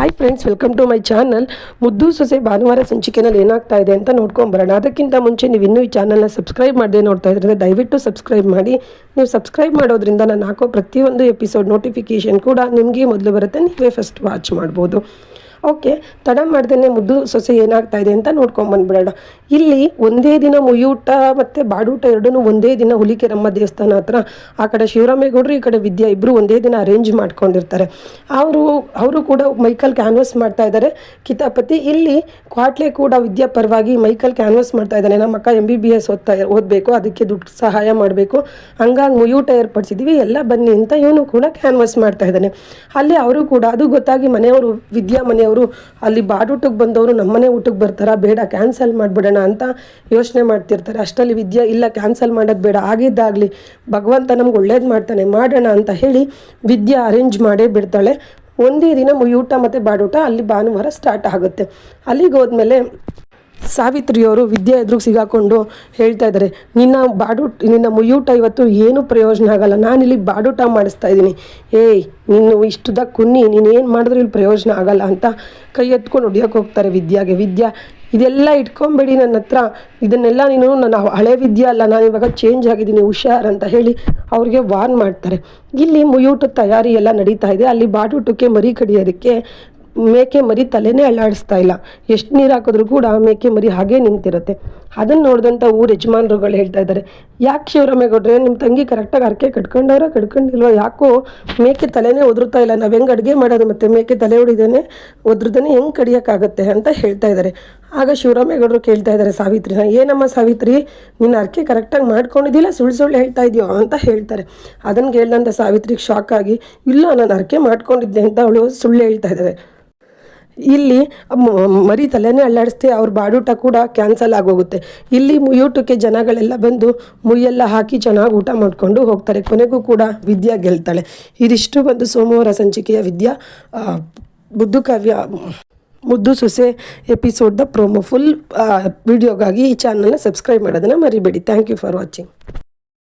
Hi friends, welcome to my channel. ಮುದ್ದು ಸೊಸೆ ಭಾನುವಾರ ಸಂಚಿಕೆಯಲ್ಲಿ ಏನಾಗ್ತಾ ಇದೆ ಅಂತ ನೋಡ್ಕೊಂಬರೋಣ. ಅದಕ್ಕಿಂತ ಮುಂಚೆ ನೀವು ಇನ್ನೂ ಈ ಚಾನಲ್ನ ಸಬ್ಸ್ಕ್ರೈಬ್ ಮಾಡದೆ ನೋಡ್ತಾ ಇದ್ರೆ ದಯವಿಟ್ಟು ಸಬ್ಸ್ಕ್ರೈಬ್ ಮಾಡಿ. ನೀವು ಸಬ್ಸ್ಕ್ರೈಬ್ ಮಾಡೋದ್ರಿಂದ ನಾನು ಹಾಕೋ ಪ್ರತಿಯೊಂದು ಎಪಿಸೋಡ್ ನೋಟಿಫಿಕೇಷನ್ ಕೂಡ ನಿಮಗೆ ಮೊದಲು ಬರುತ್ತೆ, ನೀವೇ ಫಸ್ಟ್ ವಾಚ್ ಮಾಡ್ಬೋದು. ಓಕೆ, ತಡ ಮಾಡ್ದೇ ಮುದ್ದು ಸೊಸೆ ಏನಾಗ್ತಾ ಇದೆ ಅಂತ ನೋಡ್ಕೊಂಬಂದ್ಬಿಡೋಣ. ಇಲ್ಲಿ ಒಂದೇ ದಿನ ಮುಯ್ಯೂಟ ಮತ್ತು ಬಾಡೂಟ ಎರಡೂ ಒಂದೇ ದಿನ ಹುಲಿಕೆರಮ್ಮ ದೇವಸ್ಥಾನ ಹತ್ರ, ಆ ಕಡೆ ಶಿವರಾಮೇಗೌಡರು ಈ ಕಡೆ ವಿದ್ಯಾ ಇಬ್ಬರು ಒಂದೇ ದಿನ ಅರೇಂಜ್ ಮಾಡ್ಕೊಂಡಿರ್ತಾರೆ. ಅವರು ಕೂಡ ಮೈಕಲ್ ಕ್ಯಾನ್ವಸ್ ಮಾಡ್ತಾ ಇದ್ದಾರೆ ಕಿತಾಪತಿ. ಇಲ್ಲಿ ಕ್ವಾಟ್ಲೆ ಕೂಡ ವಿದ್ಯಾ ಪರವಾಗಿ ಮೈಕಲ್ ಕ್ಯಾನ್ವಸ್ ಮಾಡ್ತಾ ಇದ್ದಾನೆ. ನಮ್ಮ ಅಕ್ಕ MBBS ಓದಬೇಕು, ಅದಕ್ಕೆ ದುಡ್ಡು ಸಹಾಯ ಮಾಡಬೇಕು, ಹಂಗಾಗಿ ಮುಯ್ಯೂಟ ಏರ್ಪಡಿಸಿದ್ದೀವಿ, ಎಲ್ಲ ಬನ್ನಿ ಅಂತ ಇವನು ಕೂಡ ಕ್ಯಾನ್ವಸ್ ಮಾಡ್ತಾ ಇದ್ದಾನೆ. ಅಲ್ಲಿ ಅವರು ಕೂಡ ಅದು ಗೊತ್ತಾಗಿ ಮನೆಯವರು, ವಿದ್ಯಾ ಮನೆಯವರು ಅಲ್ಲಿ ಬಾಡೂಟಕ್ಕೆ ಬಂದವರು ನಮ್ಮನೆ ಊಟಕ್ಕೆ ಬರ್ತಾರಾ, ಬೇಡ ಕ್ಯಾನ್ಸಲ್ ಮಾಡಿಬಿಡೋಣ ಅಂತ ಯೋಚನೆ ಮಾಡ್ತಿರ್ತಾರೆ. ಅಷ್ಟರಲ್ಲಿ ವಿದ್ಯಾ ಇಲ್ಲ, ಕ್ಯಾನ್ಸಲ್ ಮಾಡೋದು ಬೇಡ, ಆಗಿದ್ದಾಗಲಿ ಭಗವಂತ ನಮ್ಗೆ ಒಳ್ಳೇದು ಮಾಡ್ತಾನೆ, ಮಾಡೋಣ ಅಂತ ಹೇಳಿ ವಿದ್ಯಾ ಅರೇಂಜ್ ಮಾಡೇ ಬಿಡ್ತಾಳೆ. ಒಂದೇ ದಿನ ಮುಯ್ಯೂಟ ಮತ್ತು ಬಾಡೂಟ ಅಲ್ಲಿ ಭಾನುವಾರ ಸ್ಟಾರ್ಟ್ ಆಗುತ್ತೆ. ಅಲ್ಲಿಗೆ ಹೋದ್ಮೇಲೆ ಸಾವಿತ್ರಿಯವರು ವಿದ್ಯಾ ಎದುರು ಸಿಗಾಕೊಂಡು ಹೇಳ್ತಾ ಇದ್ದಾರೆ, ನಿನ್ನ ಮುಯ್ಯೂಟ ಇವತ್ತು ಏನೂ ಪ್ರಯೋಜನ ಆಗಲ್ಲ, ನಾನಿಲ್ಲಿ ಬಾಡೂಟ ಮಾಡಿಸ್ತಾ ಇದ್ದೀನಿ, ಏಯ್ ನೀನು ಇಷ್ಟುದ ಕುನ್ನಿ, ನೀನು ಏನು ಮಾಡಿದ್ರು ಇಲ್ಲಿ ಪ್ರಯೋಜನ ಆಗಲ್ಲ ಅಂತ ಕೈ ಎತ್ಕೊಂಡು ಹೊಡಿಯೋಕೆ ಹೋಗ್ತಾರೆ ವಿದ್ಯಾಗೆ. ವಿದ್ಯಾ ಇದೆಲ್ಲ ಇಟ್ಕೊಂಬೇಡಿ ನನ್ನ ಹತ್ರ, ಇದನ್ನೆಲ್ಲ ನೀನು ನನ್ನ ಹಳೆ ವಿದ್ಯಾ ಅಲ್ಲ, ನಾನು ಇವಾಗ ಚೇಂಜ್ ಆಗಿದ್ದೀನಿ, ಹುಷಾರ್ ಅಂತ ಹೇಳಿ ಅವ್ರಿಗೆ ವಾರ್ನ್ ಮಾಡ್ತಾರೆ. ಇಲ್ಲಿ ಮುಯ್ಯೂಟದ ತಯಾರಿ ಎಲ್ಲ ನಡೀತಾ ಇದೆ. ಅಲ್ಲಿ ಬಾಡೂಟಕ್ಕೆ ಮರಿ ಕಡಿಯೋದಕ್ಕೆ ಮೇಕೆ ಮರಿ ತಲೆನೇ ಅಳ್ಳಾಡಿಸ್ತಾ ಇಲ್ಲ, ಎಷ್ಟು ನೀರು ಹಾಕಿದ್ರು ಕೂಡ ಮೇಕೆ ಮರಿ ಹಾಗೇ ನಿಂತಿರುತ್ತೆ. ಅದನ್ನು ನೋಡಿದಂಥ ಊರ ಯಜಮಾನ್ರುಗಳು ಹೇಳ್ತಾ ಇದ್ದಾರೆ, ಯಾಕೆ ಶಿವರಾಮೇಗೌಡ್ರೆ ನಿಮ್ಮ ತಂಗಿ ಕರೆಕ್ಟಾಗಿ ಹರಕೆ ಕಟ್ಕೊಂಡಿಲ್ವ, ಯಾಕೋ ಮೇಕೆ ತಲೆನೇ ಒದರುತ್ತಾ ಇಲ್ಲ, ನಾವು ಹೆಂಗೆ ಅಡುಗೆ ಮಾಡೋದು, ಮತ್ತು ಮೇಕೆ ತಲೆ ಒದ್ರದೇ ಹೆಂಗೆ ಕಡಿಯೋಕ್ಕಾಗತ್ತೆ ಅಂತ ಹೇಳ್ತಾ ಇದ್ದಾರೆ. ಆಗ ಶಿವರಾಮೇಗೌಡರು ಕೇಳ್ತಾ ಇದ್ದಾರೆ ಸಾವಿತ್ರಿನ, ಏನಮ್ಮ ಸಾವಿತ್ರಿ, ನೀನು ಹರಕೆ ಕರೆಕ್ಟಾಗಿ ಮಾಡ್ಕೊಂಡಿದ್ದಿಲ್ಲ, ಸುಳ್ಳು ಹೇಳ್ತಾ ಇದೆಯೋ ಅಂತ ಹೇಳ್ತಾರೆ. ಅದನ್ನು ಕೇಳಿದಂಥ ಸಾವಿತ್ರಿಗೆ ಶಾಕ್ ಆಗಿ, ಇಲ್ಲ ನಾನು ಹರಕೆ ಮಾಡ್ಕೊಂಡಿದ್ದೆ ಅಂತ ಅವಳು ಸುಳ್ಳು ಹೇಳ್ತಾ ಇದ್ದಾರೆ. ಇಲ್ಲಿ ಮರಿ ತಲೆನೇ ಅಲ್ಲಾಡಿಸ್ತೆ, ಅವ್ರ ಬಾಡೂಟ ಕೂಡ ಕ್ಯಾನ್ಸಲ್ ಆಗೋಗುತ್ತೆ. ಇಲ್ಲಿ ಮುಯ್ಯೂಟಕ್ಕೆ ಜನಗಳೆಲ್ಲ ಬಂದು ಮುಯ್ಯೆಲ್ಲ ಹಾಕಿ ಚೆನ್ನಾಗಿ ಊಟ ಮಾಡಿಕೊಂಡು ಹೋಗ್ತಾರೆ. ಕೊನೆಗೂ ಕೂಡ ವಿದ್ಯಾ ಗೆಲ್ತಾಳೆ. ಇದಿಷ್ಟು ಬಂದು ಸೋಮವಾರ ಸಂಚಿಕೆಯ ವಿದ್ಯಾ ಮುದ್ದು ಸೊಸೆ ಎಪಿಸೋಡ್ದ ಪ್ರೋಮೋ. ಫುಲ್ ವಿಡಿಯೋಗಾಗಿ ಈ ಚಾನಲ್ನ ಸಬ್ಸ್ಕ್ರೈಬ್ ಮಾಡೋದನ್ನು ಮರಿಬೇಡಿ. Thank you for watching.